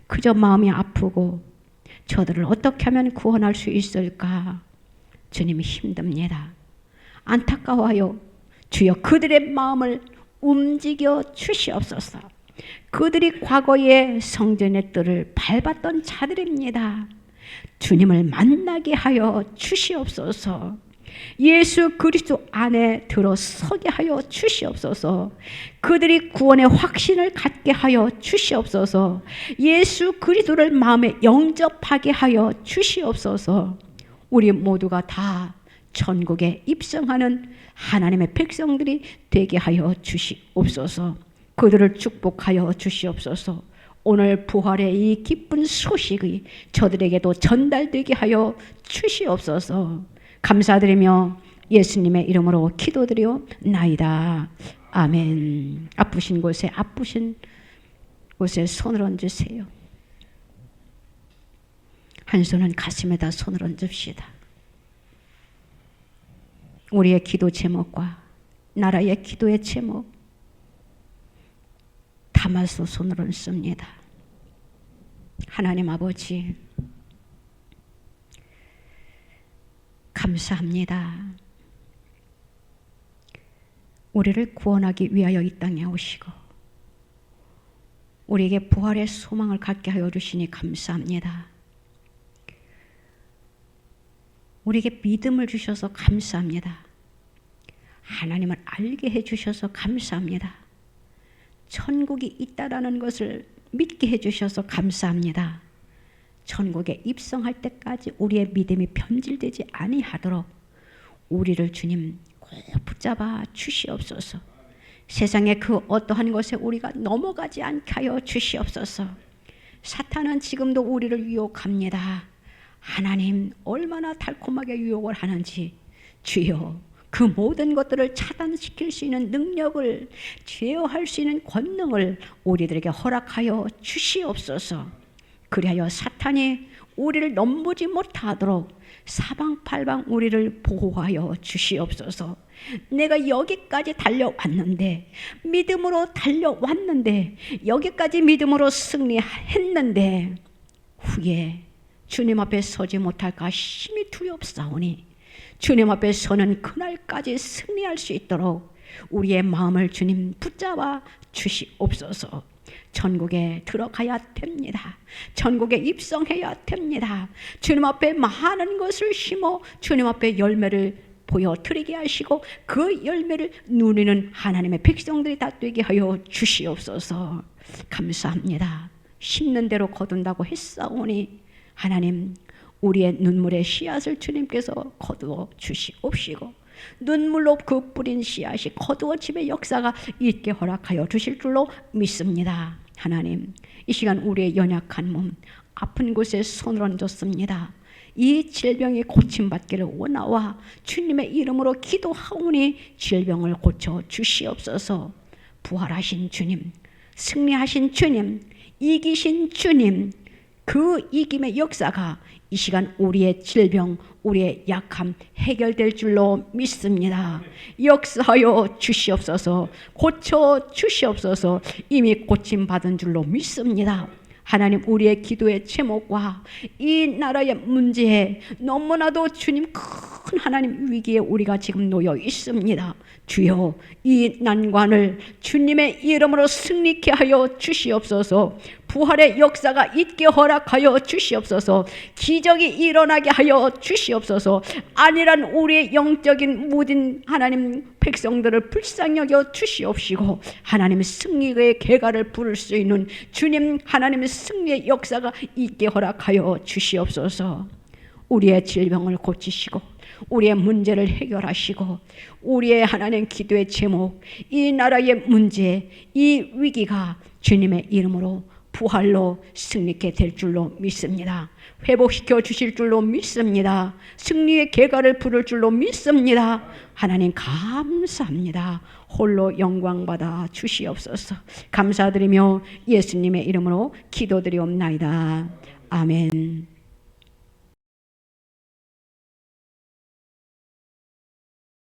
그저 마음이 아프고 저들을 어떻게 하면 구원할 수 있을까? 주님이 힘듭니다. 안타까워요. 주여 그들의 마음을 움직여 주시옵소서. 그들이 과거의 성전의 뜰을 밟았던 자들입니다. 주님을 만나게 하여 주시옵소서. 예수 그리스도 안에 들어서게 하여 주시옵소서. 그들이 구원의 확신을 갖게 하여 주시옵소서. 예수 그리스도를 마음에 영접하게 하여 주시옵소서. 우리 모두가 다 천국에 입성하는 하나님의 백성들이 되게 하여 주시옵소서. 그들을 축복하여 주시옵소서. 오늘 부활의 이 기쁜 소식이 저들에게도 전달되게 하여 주시옵소서. 감사드리며 예수님의 이름으로 기도드리옵나이다. 아멘. 아프신 곳에 손을 얹으세요. 한 손은 가슴에다 손을 얹읍시다. 우리의 기도 제목과 나라의 기도의 제목 담아서 손을 얹습니다. 하나님 아버지, 감사합니다. 우리를 구원하기 위하여 이 땅에 오시고 우리에게 부활의 소망을 갖게 하여 주시니 감사합니다. 우리에게 믿음을 주셔서 감사합니다. 하나님을 알게 해주셔서 감사합니다. 천국이 있다라는 것을 믿게 해주셔서 감사합니다. 천국에 입성할 때까지 우리의 믿음이 변질되지 아니하도록 우리를 주님 꼭 붙잡아 주시옵소서. 세상의 그 어떠한 것에 우리가 넘어가지 않게 하여 주시옵소서. 사탄은 지금도 우리를 유혹합니다. 하나님 얼마나 달콤하게 유혹을 하는지 주여 그 모든 것들을 차단시킬 수 있는 능력을 제어할 수 있는 권능을 우리들에게 허락하여 주시옵소서. 그리하여 사탄이 우리를 넘보지 못하도록 사방팔방 우리를 보호하여 주시옵소서. 내가 여기까지 달려왔는데 믿음으로 달려왔는데 여기까지 믿음으로 승리했는데 후에 주님 앞에 서지 못할까 심히 두렵사오니 주님 앞에 서는 그날까지 승리할 수 있도록 우리의 마음을 주님 붙잡아 주시옵소서. 천국에 들어가야 됩니다. 천국에 입성해야 됩니다. 주님 앞에 많은 것을 심어 주님 앞에 열매를 보여드리게 하시고 그 열매를 누리는 하나님의 백성들이 다 되게 하여 주시옵소서. 감사합니다. 심는 대로 거둔다고 했사오니 하나님 우리의 눈물의 씨앗을 주님께서 거두어 주시옵시고 눈물로 그 뿌린 씨앗이 거두어짐의 역사가 있게 허락하여 주실 줄로 믿습니다. 하나님, 이 시간 우리의 연약한 몸, 아픈 곳에 손을 얹었습니다. 이 질병이 고침받기를 원하와 주님의 이름으로 기도하오니 질병을 고쳐 주시옵소서. 부활하신 주님, 승리하신 주님, 이기신 주님, 그 이김의 역사가 이 시간 우리의 질병, 우리의 약함 해결될 줄로 믿습니다. 역사하여 주시옵소서. 고쳐 주시옵소서. 이미 고침받은 줄로 믿습니다. 하나님, 우리의 기도의 제목과 이 나라의 문제에 너무나도 주님 큰 하나님 위기에 우리가 지금 놓여 있습니다. 주여, 이 난관을 주님의 이름으로 승리케 하여 주시옵소서. 부활의 역사가 있게 허락하여 주시옵소서. 기적이 일어나게 하여 주시옵소서. 아니란 우리의 영적인 무딘 하나님 백성들을 불쌍히 여겨 주시옵시고, 하나님의 승리의 계가를 부를 수 있는 주님 하나님의 승리의 역사가 있게 허락하여 주시옵소서. 우리의 질병을 고치시고 우리의 문제를 해결하시고 우리의 하나님 기도의 제목, 이 나라의 문제, 이 위기가 주님의 이름으로 부활로 승리케 될 줄로 믿습니다. 회복시켜 주실 줄로 믿습니다. 승리의 계가를 부를 줄로 믿습니다. 하나님 감사합니다. 홀로 영광받아 주시옵소서. 감사드리며 예수님의 이름으로 기도드리옵나이다. 아멘.